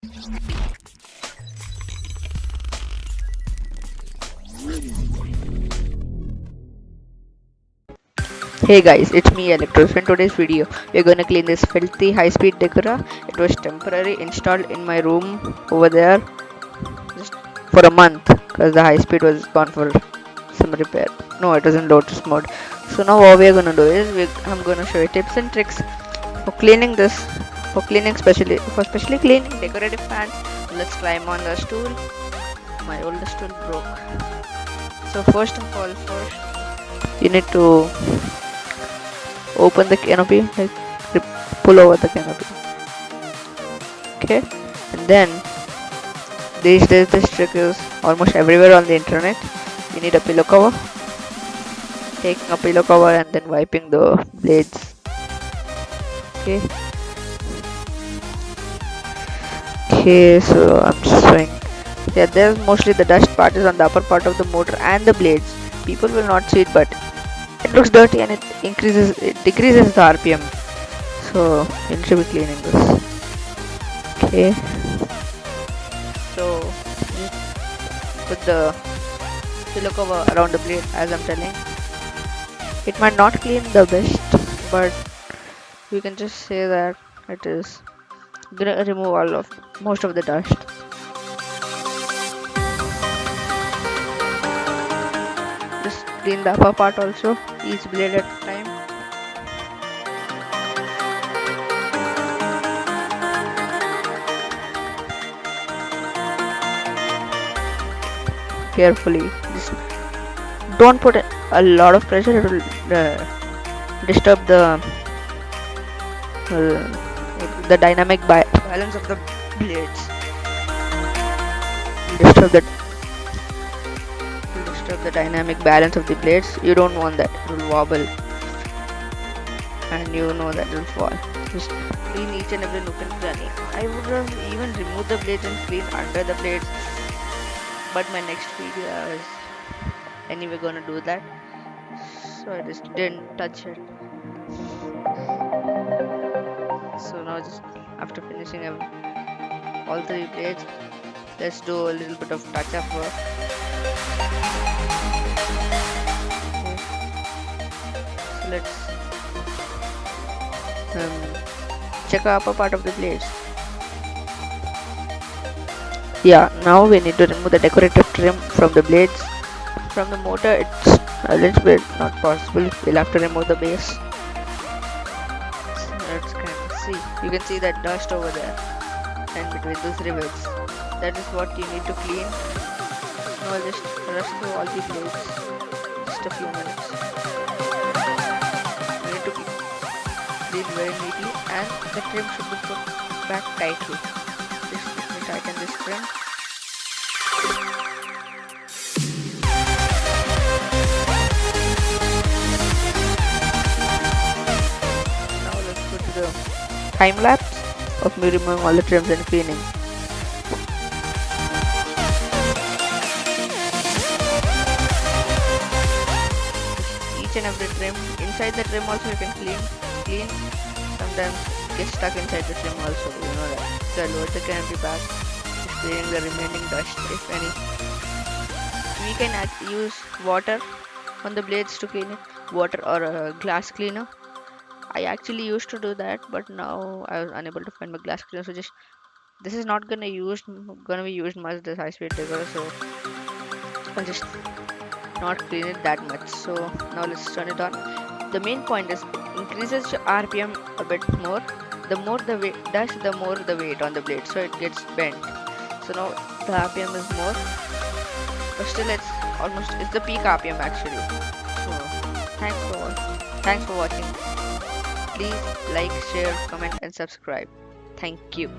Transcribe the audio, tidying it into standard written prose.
Hey guys, it's me Electros. In today's video, we're gonna clean this filthy high-speed Decora. It was temporarily installed in my room over there just for a month because the high speed was gone for some repair. No, it was in Lotus mode. So now what we're gonna do is I'm gonna show you tips and tricks for cleaning this, for specially cleaning decorative fans. Let's climb on the stool. My old stool broke. So first of all, you need to open the canopy, like pull over the canopy. Okay, and then these days this trick is almost everywhere on the internet. You need a pillow cover. Taking a pillow cover and then wiping the blades. Okay. Okay, so I'm just showing. Yeah, there's mostly the dust part is on the upper part of the motor and the blades. People will not see it, but it looks dirty and it decreases the RPM. So you should be cleaning this. Okay. So just put the pillow cover around the blade as I'm telling. It might not clean the best, but you can just say that it is gonna remove most of the dust. Just clean the upper part also, each blade at a time. Carefully. Just don't put a lot of pressure. It will disturb the dynamic balance of the blades. Disturb the disturb the dynamic balance of the blades. You don't want that. It will wobble, and you know that it will fall. Just clean each and every nook and cranny. I would have even removed the blades and clean under the blades, but my next video is anyway gonna do that, so I just didn't touch it. So now just after finishing all three blades, let's do a little bit of touch up work. Okay. So let's check the upper part of the blades. Yeah, now we need to remove the decorative trim from the blades. From the motor, it's a little bit not possible. We'll have to remove the base. So let's kind of see. You can see that dust over there and between those rivets. That is what you need to clean. Now I'll just rush through all the blades. Just a few minutes. You need to clean very neatly, and the trim should be put back tightly. Just let me tighten this trim. Now let's go to the time lapse of me removing all the trims and cleaning. Each and every trim, inside the trim also you can clean. Sometimes get stuck inside the trim also, you know that. So lower the canopy back, just cleaning the remaining dust if any. We can use water on the blades to clean it, water or a glass cleaner. I actually used to do that, but now I was unable to find my glass cleaner. So just this is not gonna be used much this high speed Decora, so I'll just not clean it that much. So now let's turn it on. The main point is it increases your RPM a bit more. The more the weight dust, the more the weight on the blade, so it gets bent. So now the RPM is more, but still it's the peak RPM actually. So thanks for watching. Please like, share, comment and subscribe. Thank you.